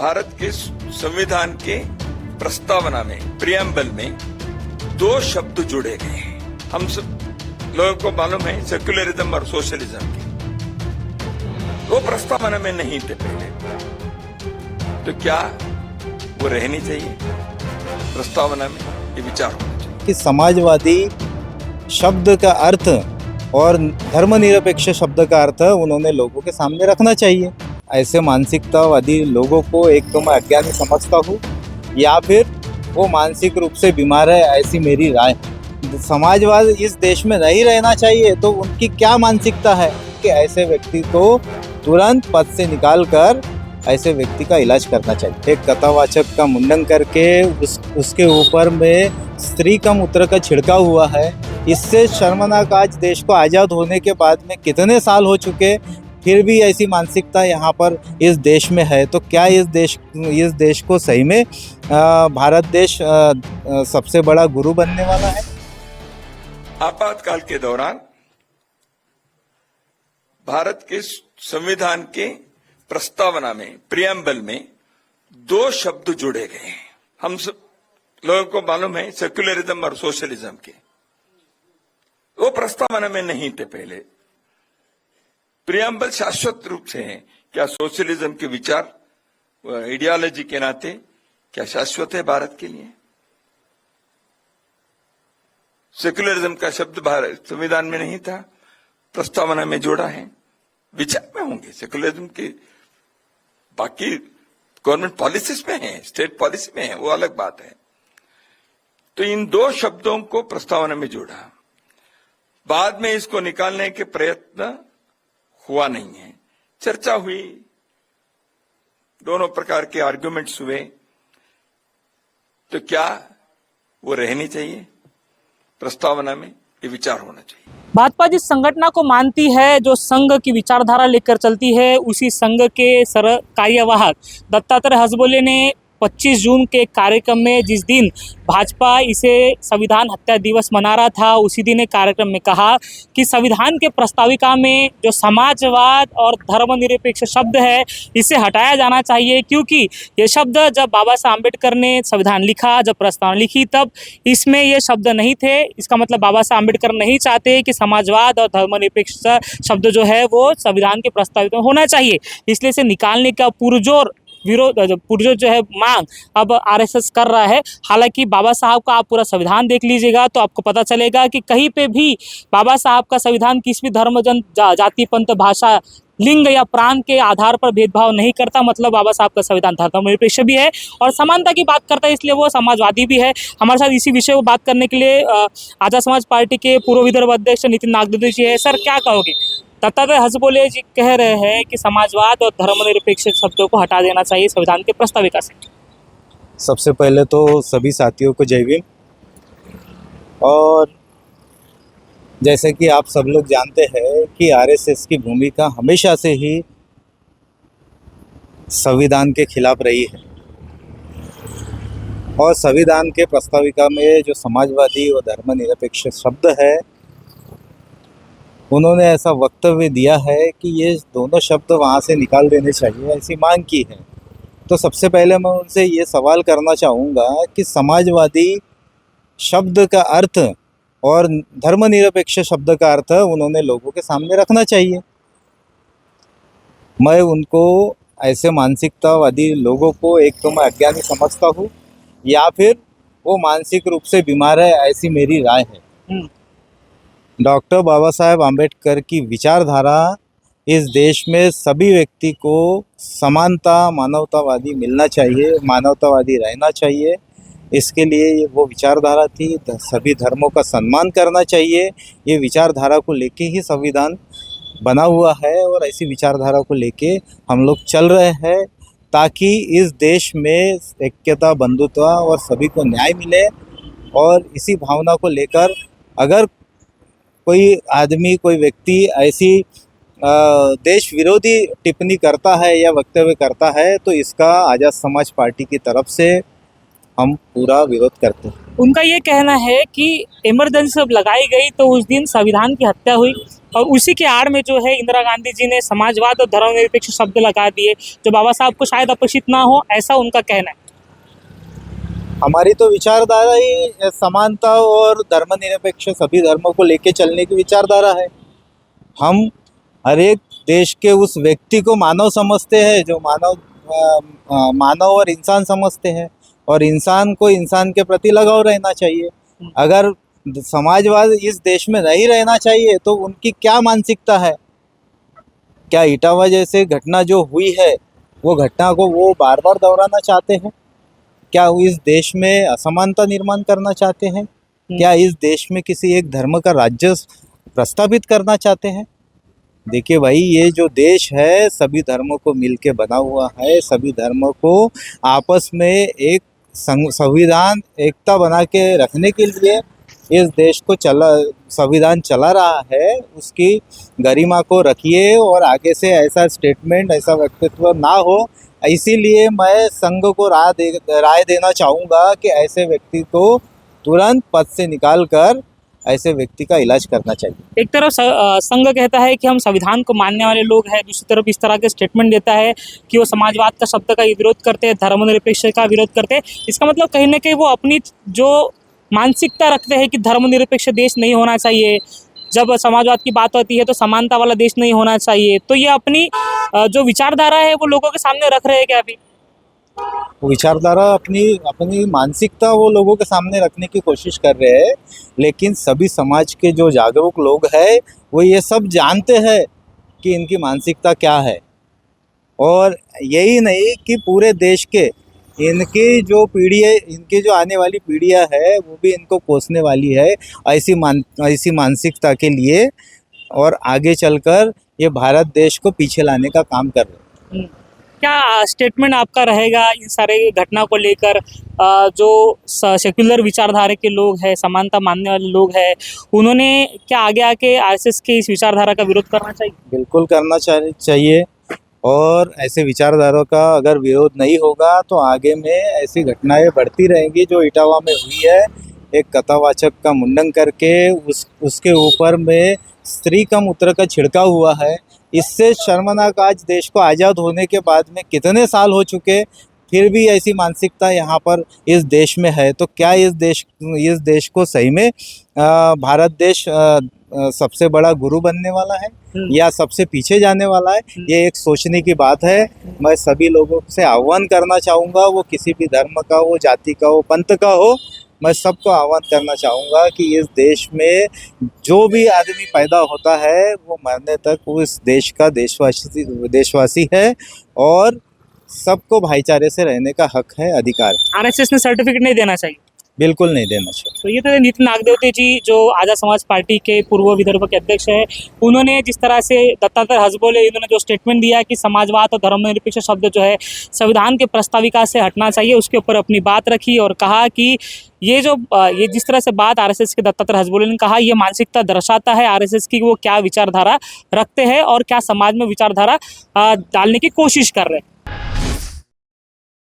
भारत के संविधान के प्रस्तावना में प्रियम्बल में दो शब्द जुड़े गए हैं। हम सब लोगों को मालूम है सेक्युलरिज्म और सोशलिज्म के, वो प्रस्तावना में नहीं थे पहले, तो क्या वो रहनी चाहिए प्रस्तावना में? ये विचार होना चाहिए कि समाजवादी शब्द का अर्थ और धर्मनिरपेक्ष शब्द का अर्थ उन्होंने लोगों के सामने रखना चाहिए। ऐसे मानसिकतावादी लोगों को एक तो मैं अज्ञानी समझता हूँ या फिर वो मानसिक रूप से बीमार है, ऐसी मेरी राय है। समाजवाद इस देश में नहीं रहना चाहिए, तो उनकी क्या मानसिकता है कि ऐसे व्यक्ति को तुरंत पद से निकाल कर ऐसे व्यक्ति का इलाज करना चाहिए। एक कथावाचक का मुंडन करके उसके ऊपर में स्त्री का मूत्र का छिड़काव हुआ है। इससे शर्मनाक आज देश को आज़ाद होने के बाद में कितने साल हो चुके, फिर भी ऐसी मानसिकता यहाँ पर इस देश में है। तो क्या इस देश को सही में भारत देश सबसे बड़ा गुरु बनने वाला है? आपातकाल के दौरान भारत के संविधान के प्रस्तावना में प्रियम्बल में दो शब्द जुड़े गए हैं। हम सब लोगों को मालूम है सेक्युलरिज्म और सोशलिज्म के, वो प्रस्तावना में नहीं थे पहले। प्रियम्बल शाश्वत रूप से है। क्या सोशलिज्म के विचार आइडियोलॉजी के नाते क्या शाश्वत है भारत के लिए? सेक्युलरिज्म का शब्द भारत संविधान में नहीं था, प्रस्तावना में जोड़ा है। विचार में होंगे सेक्युलरिज्म के, बाकी गवर्नमेंट पॉलिसीज में है, स्टेट पॉलिसी में है, वो अलग बात है। तो इन दो शब्दों को प्रस्तावना में जोड़ा, बाद में इसको निकालने के प्रयत्न हुआ नहीं है। चर्चा हुई, दोनों प्रकार के आर्गुमेंट्स हुए, तो क्या वो रहनी चाहिए प्रस्तावना में? ये विचार होना चाहिए। भाजपा जिस संगठन को मानती है, जो संघ की विचारधारा लेकर चलती है, उसी संघ के कार्यवाहक दत्तात्रेय हसबोले ने 25 जून के कार्यक्रम में, जिस दिन भाजपा इसे संविधान हत्या दिवस मना रहा था, उसी दिन एक कार्यक्रम में कहा कि संविधान के प्रस्ताविका में जो समाजवाद और धर्मनिरपेक्ष शब्द है, इसे हटाया जाना चाहिए, क्योंकि ये शब्द जब बाबा साहब अम्बेडकर ने संविधान लिखा, जब प्रस्तावना लिखी, तब इसमें ये शब्द नहीं थे। इसका मतलब बाबा साहब अम्बेडकर नहीं चाहते कि समाजवाद और धर्मनिरपेक्ष शब्द जो है वो संविधान के प्रस्ताविका में होना चाहिए। इसलिए इसे निकालने का पुरजोर जो है मांग अब आरएसएस कर रहा है। हालांकि बाबा साहब का आप पूरा संविधान देख लीजिएगा तो आपको पता चलेगा कि कहीं पे भी बाबा साहब का संविधान किसी भी धर्म, जाति, पंथ, भाषा, लिंग या प्रांत के आधार पर भेदभाव नहीं करता। मतलब बाबा साहब का संविधान धर्मनिरपेक्ष भी है और समानता की बात करता है, इसलिए वो समाजवादी भी है। हमारे साथ इसी विषय को बात करने के लिए आजाद समाज पार्टी के पूर्व विदर्भ अध्यक्ष नितिन नागदेव जी है। सर, क्या कहोगे? दत्तात्रेय हसबोले जी कह रहे हैं कि समाजवाद और धर्मनिरपेक्ष शब्दों को हटा देना चाहिए संविधान के प्रस्ताविका से। सबसे पहले तो सभी साथियों को जय भीम। और जैसे कि आप सब लोग जानते हैं कि आरएसएस की भूमिका हमेशा से ही संविधान के खिलाफ रही है और संविधान के प्रस्ताविका में जो समाजवादी और धर्मनिरपेक्ष शब्द है, उन्होंने ऐसा वक्तव्य दिया है कि ये दोनों शब्द वहाँ से निकाल देने चाहिए, ऐसी मांग की है। तो सबसे पहले मैं उनसे ये सवाल करना चाहूँगा कि समाजवादी शब्द का अर्थ और धर्मनिरपेक्ष शब्द का अर्थ उन्होंने लोगों के सामने रखना चाहिए। मैं उनको ऐसे मानसिकतावादी लोगों को एक तो मैं अज्ञानी समझता हूँ या फिर वो मानसिक रूप से बीमार है, ऐसी मेरी राय है। डॉक्टर बाबा साहेब आम्बेडकर की विचारधारा इस देश में सभी व्यक्ति को समानता, मानवतावादी मिलना चाहिए, मानवतावादी रहना चाहिए। इसके लिए वो विचारधारा थी, सभी धर्मों का सम्मान करना चाहिए। ये विचारधारा को लेके ही संविधान बना हुआ है और ऐसी विचारधारा को लेके हम लोग चल रहे हैं, ताकि इस देश में ऐक्यता, बंधुत्व और सभी को न्याय मिले। और इसी भावना को लेकर अगर कोई आदमी, कोई व्यक्ति ऐसी देश विरोधी टिप्पणी करता है या वक्तव्य करता है, तो इसका आजाद समाज पार्टी की तरफ से हम पूरा विरोध करते हैं। उनका ये कहना है कि इमरजेंसी जब लगाई गई तो उस दिन संविधान की हत्या हुई, और उसी के आड़ में जो है इंदिरा गांधी जी ने समाजवाद और धर्मनिरपेक्ष शब्द लगा दिए, जो बाबा साहब को शायद अपेक्षित ना हो, ऐसा उनका कहना है। हमारी तो विचारधारा ही समानता और धर्मनिरपेक्ष सभी धर्मों को लेके चलने की विचारधारा है। हम हर एक देश के उस व्यक्ति को मानव समझते हैं जो मानव और इंसान समझते हैं, और इंसान को इंसान के प्रति लगाव रहना चाहिए। अगर समाजवाद इस देश में नहीं रहना चाहिए तो उनकी क्या मानसिकता है? क्या इटावा जैसे घटना जो हुई है वो घटना को वो बार बार दोहराना चाहते हैं? क्या वो इस देश में असमानता निर्माण करना चाहते हैं? क्या इस देश में किसी एक धर्म का राज्य प्रस्तावित करना चाहते हैं? देखिए भाई, ये जो देश है सभी धर्मों को मिलके बना हुआ है। सभी धर्मों को आपस में एक संविधान एकता बना के रखने के लिए इस देश को संविधान चला रहा है। उसकी गरिमा को रखिए और आगे से ऐसा स्टेटमेंट, ऐसा व्यक्तित्व ना हो। इसीलिए मैं संघ को राय देना चाहूँगा कि ऐसे व्यक्ति को तुरंत पद से निकाल कर ऐसे व्यक्ति का इलाज करना चाहिए। एक तरफ संघ कहता है कि हम संविधान को मानने वाले लोग हैं, दूसरी तरफ इस तरह के स्टेटमेंट देता है कि वो समाजवाद का शब्द का विरोध करते हैं, धर्मनिरपेक्ष का विरोध करते हैं। इसका मतलब कहीं ना कहीं वो अपनी जो मानसिकता रखते हैं कि धर्मनिरपेक्ष देश नहीं होना चाहिए, जब समाजवाद की बात होती है तो समानता वाला देश नहीं होना चाहिए, तो ये अपनी जो विचारधारा है वो लोगों के सामने रख रहे हैं क्या अभी? विचारधारा अपनी मानसिकता वो लोगों के सामने रखने की कोशिश कर रहे हैं, लेकिन सभी समाज के जो जागरूक लोग हैं वो ये सब जानते हैं कि इनकी मानसिकता क्या है। और यही नहीं कि पूरे देश के इनकी जो पीढ़ी है, इनकी जो आने वाली पीढ़ियां है वो भी इनको कोसने वाली है ऐसी मानसिकता के लिए, और आगे चलकर ये भारत देश को पीछे लाने का काम कर रहे हैं। क्या स्टेटमेंट आपका रहेगा इन सारे घटना को लेकर? जो सेक्युलर विचारधारा के लोग हैं, समानता मानने वाले लोग हैं, उन्होंने क्या आगे आके आरएसएस के इस विचारधारा का विरोध करना चाहिए? बिल्कुल करना चाहिए। और ऐसे विचारधारों का अगर विरोध नहीं होगा तो आगे में ऐसी घटनाएं बढ़ती रहेंगी। जो इटावा में हुई है, एक कथावाचक का मुंडन करके उसके ऊपर में स्त्री का मूत्र का छिड़काव हुआ है। इससे शर्मनाक आज देश को आज़ाद होने के बाद में कितने साल हो चुके, फिर भी ऐसी मानसिकता यहाँ पर इस देश में है। तो क्या इस देश को सही में भारत देश सबसे बड़ा गुरु बनने वाला है या सबसे पीछे जाने वाला है? ये एक सोचने की बात है। मैं सभी लोगों से आह्वान करना चाहूँगा, वो किसी भी धर्म का हो, जाति का हो, पंथ का हो, मैं सबको आह्वान करना चाहूँगा कि इस देश में जो भी आदमी पैदा होता है वो मरने तक वो इस देश का देशवासी है, और सबको भाईचारे से रहने का हक है, अधिकार है। आरएसएस ने सर्टिफिकेट नहीं देना चाहिए? बिल्कुल नहीं देना चाहिए। तो ये तो नितिन नागदेवते जी जो आज़ाद समाज पार्टी के पूर्व विदर्भ के अध्यक्ष हैं, उन्होंने जिस तरह से दत्तात्रेय हसबोले इन्होंने जो स्टेटमेंट दिया कि समाजवाद और धर्मनिरपेक्ष शब्द जो है संविधान के प्रस्ताविका से हटना चाहिए, उसके ऊपर अपनी बात रखी और कहा कि ये जिस तरह से बात आरएसएस के दत्तात्रेय हसबोले ने कहा, ये मानसिकता दर्शाता है आरएसएस की वो क्या विचारधारा रखते हैं और क्या समाज में विचारधारा डालने की कोशिश कर रहे हैं।